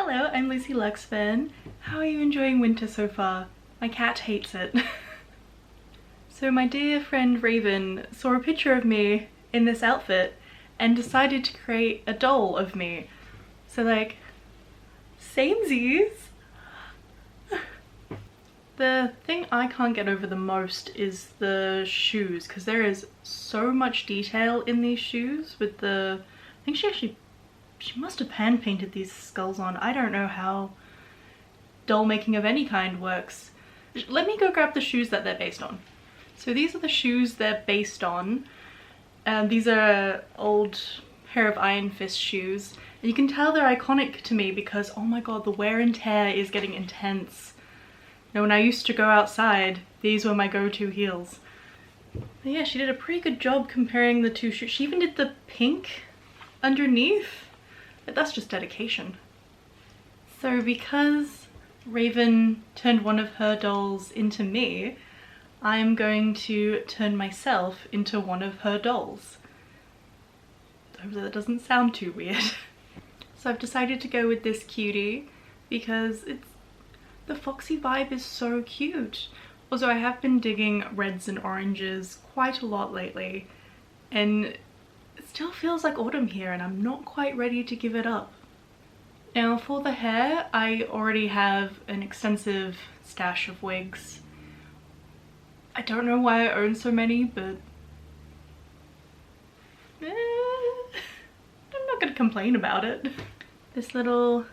Hello, I'm Lucy Luxfen. How are you enjoying winter so far? My cat hates it. So my dear friend Raven saw a picture of me in this outfit and decided to create a doll of me. So like, samesies. The thing I can't get over the most is the shoes, because there is so much detail in these shoes with the, I think she must have hand painted these skulls on. I don't know how doll making of any kind works. Let me go grab the shoes that they're based on. So these are the shoes they're based on. These are old pair of Iron Fist shoes. And you can tell they're iconic to me because, oh my god, the wear and tear is getting intense. You know, when I used to go outside, these were my go-to heels. But yeah, she did a pretty good job comparing the two shoes. She even did the pink underneath. But that's just dedication. So because Raven turned one of her dolls into me, I'm going to turn myself into one of her dolls. Hopefully that doesn't sound too weird. So I've decided to go with this cutie because the foxy vibe is so cute. Also, I have been digging reds and oranges quite a lot lately, and it still feels like autumn here and I'm not quite ready to give it up. Now for the hair, I already have an extensive stash of wigs. I don't know why I own so many, but I'm not gonna complain about it. This little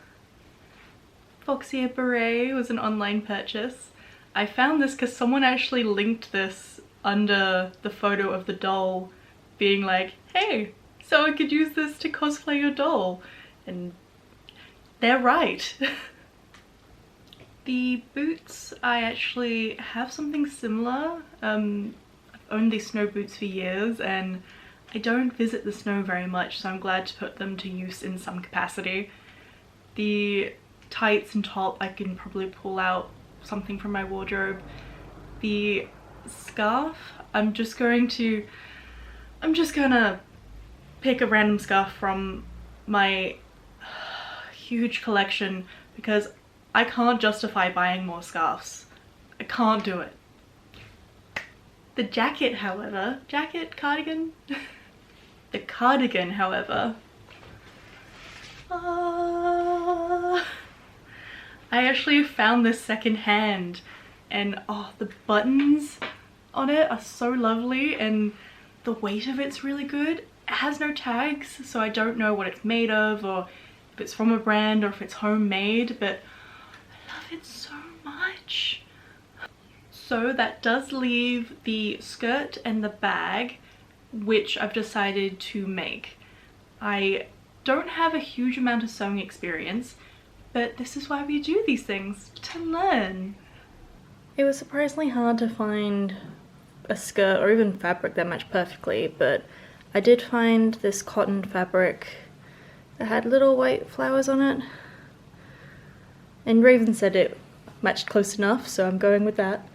Foxy beret was an online purchase. I found this because someone actually linked this under the photo of the doll, being like, hey, someone could use this to cosplay your doll. And they're right. The boots, I actually have something similar. I've owned these snow boots for years and I don't visit the snow very much, so I'm glad to put them to use in some capacity. The tights and top, I can probably pull out something from my wardrobe. The scarf, I'm just gonna pick a random scarf from my huge collection because I can't justify buying more scarves. I can't do it. The jacket, however, cardigan? The cardigan, however, I actually found this secondhand and oh, the buttons on it are so lovely and the weight of it's really good. It has no tags, so I don't know what it's made of or if it's from a brand or if it's homemade, but I love it so much. So that does leave the skirt and the bag, which I've decided to make. I don't have a huge amount of sewing experience, but this is why we do these things, to learn. It was surprisingly hard to find a skirt or even fabric that matched perfectly, but I did find this cotton fabric that had little white flowers on it. And Raven said it matched close enough, so I'm going with that.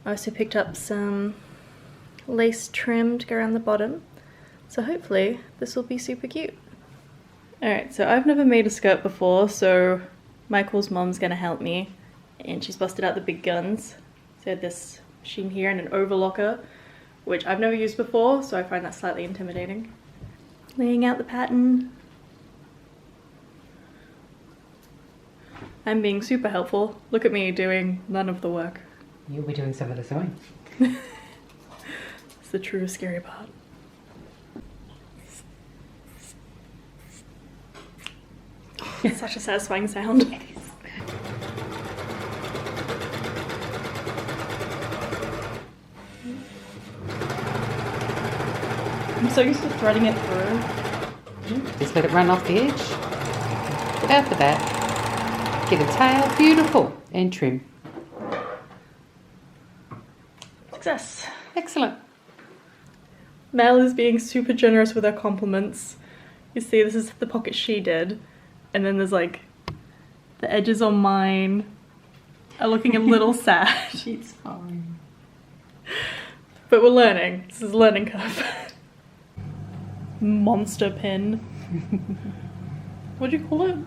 I also picked up some lace trim to go around the bottom, so hopefully this will be super cute. Alright, so I've never made a skirt before, so Michael's mom's gonna help me, and she's busted out the big guns. So this machine here and an overlocker, which I've never used before, so I find that slightly intimidating. Laying out the pattern. I'm being super helpful. Look at me doing none of the work. You'll be doing some of the sewing. It's the true scary part. Such a satisfying sound. It is. I'm so used to threading it through. Just let it run off the edge. Get out the back. Get a tail, beautiful, and trim. Success. Excellent. Mel is being super generous with her compliments. You see, this is the pocket she did. And then there's like, the edges on mine are looking a little sad. It's fine. But we're learning. This is a learning curve. Monster pin. What'd you call it?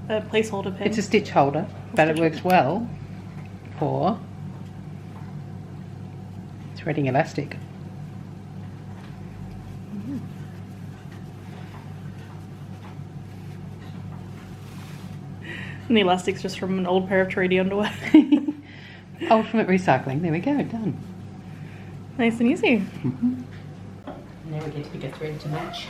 a placeholder pin. It's a stitch holder, but it works well for threading elastic. And the elastic's just from an old pair of tradie underwear. Ultimate recycling. There we go. Done. Nice and easy. Now we get to pick a thread to match.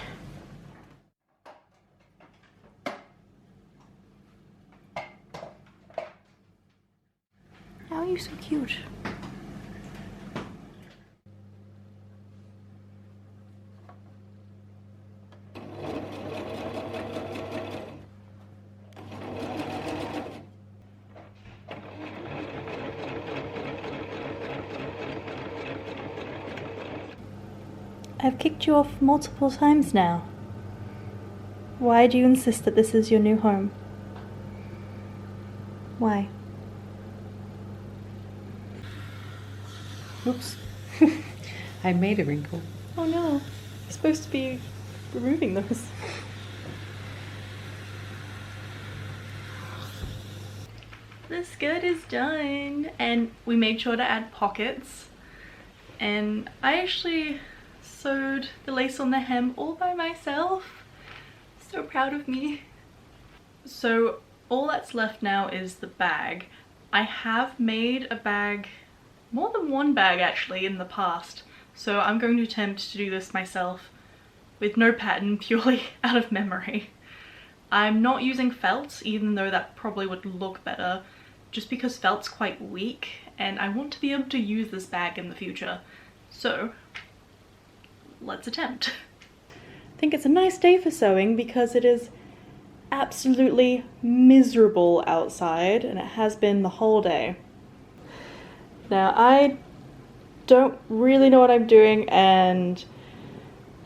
How are you so cute? I've kicked you off multiple times now. Why do you insist that this is your new home? Why? Oops. I made a wrinkle. Oh no, you're supposed to be removing those. The skirt is done, and we made sure to add pockets, and I actually sewed the lace on the hem all by myself. So proud of me. So all that's left now is the bag. I have made a bag, more than one bag actually, in the past, so I'm going to attempt to do this myself with no pattern, purely out of memory. I'm not using felt, even though that probably would look better, just because felt's quite weak and I want to be able to use this bag in the future. So let's attempt. I think it's a nice day for sewing because it is absolutely miserable outside, and it has been the whole day. Now I don't really know what I'm doing, and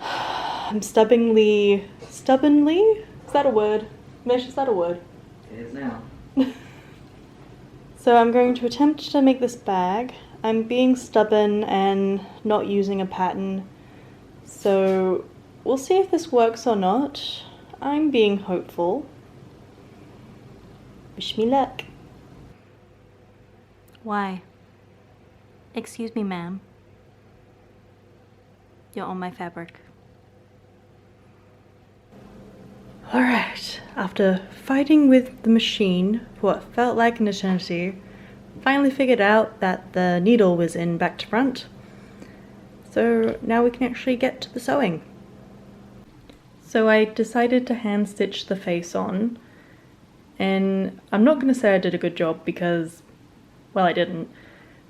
I'm stubbornly, is that a word? Mish, is that a word? It is now. So I'm going to attempt to make this bag. I'm being stubborn and not using a pattern, so we'll see if this works or not. I'm being hopeful. Wish me luck. Why? Excuse me, ma'am. You're on my fabric. Alright, after fighting with the machine for what felt like an eternity, finally figured out that the needle was in back to front. So now we can actually get to the sewing. So I decided to hand stitch the face on, and I'm not going to say I did a good job because, well, I didn't.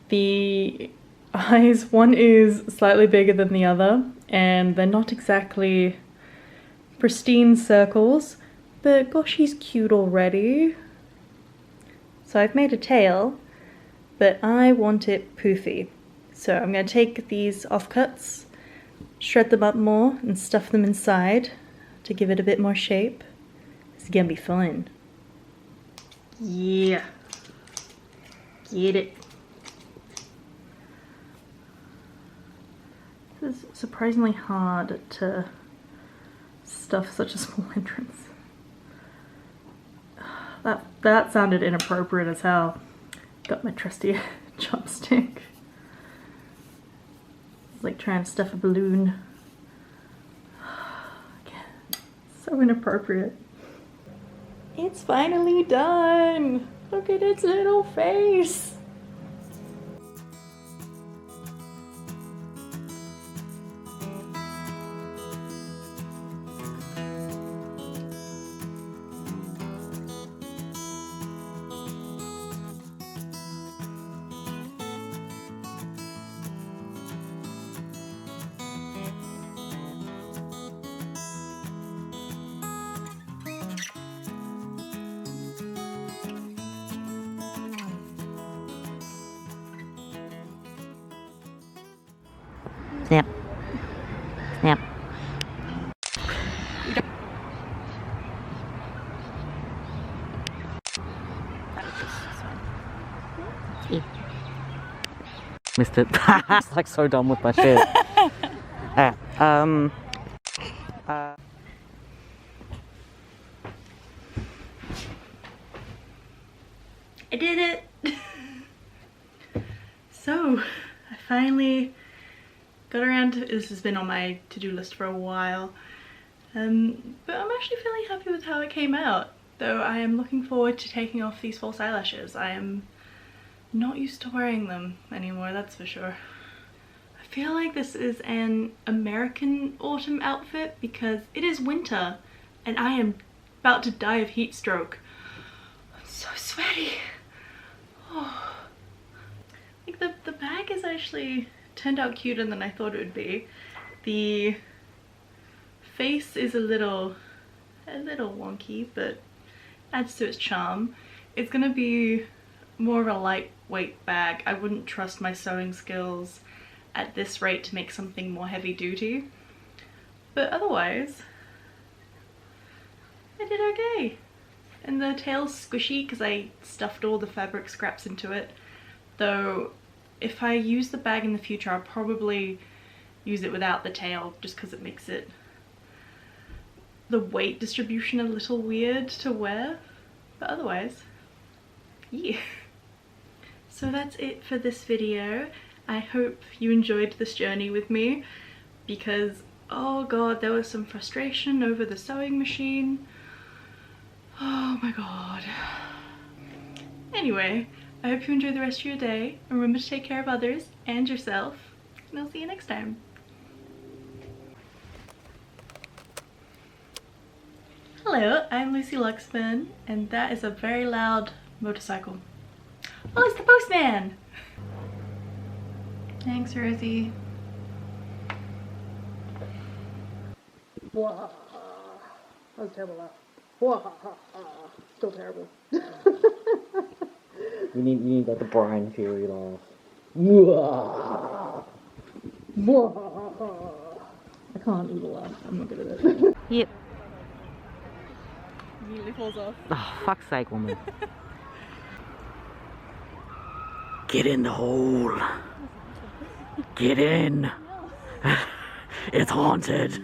The eyes, one is slightly bigger than the other, and they're not exactly pristine circles, but gosh, he's cute already. So I've made a tail, but I want it poofy. So I'm going to take these offcuts, shred them up more, and stuff them inside to give it a bit more shape. It's gonna be fun. Yeah. Get it. This is surprisingly hard to stuff such a small entrance. That sounded inappropriate as hell. Got my trusty chopstick. It's like trying to stuff a balloon. So inappropriate. It's finally done! Look at its little face! Snap. Snap. Missed it. It's like so dumb with my shit. So I finally got around to, this has been on my to-do list for a while, but I'm actually feeling happy with how it came out, though I am looking forward to taking off these false eyelashes. I am not used to wearing them anymore, that's for sure. I feel like this is an American autumn outfit because it is winter and I am about to die of heat stroke. I'm so sweaty. Oh. Like the bag is actually turned out cuter than I thought it would be. The face is a little wonky, but adds to its charm. It's gonna be more of a lightweight bag. I wouldn't trust my sewing skills at this rate to make something more heavy duty, but otherwise I did okay. And the tail's squishy because I stuffed all the fabric scraps into it, though if I use the bag in the future I'll probably use it without the tail just because it makes it the weight distribution a little weird to wear, but otherwise yeah. So that's it for this video. I hope you enjoyed this journey with me because oh god, there was some frustration over the sewing machine. Oh my god. Anyway, I hope you enjoy the rest of your day and remember to take care of others and yourself, and I'll see you next time. Hello, I'm Lucy Luxman, and that is a very loud motorcycle. Oh, it's the postman! Thanks, Rosie. Whoa. That was terrible laugh. Whoa. Still terrible. You need like the Brian Fury laugh. I can't do the laugh. I'm not good at it. Yep. Immediately falls off. Oh, fuck's sake, woman. Get in the hole. Get in. It's haunted.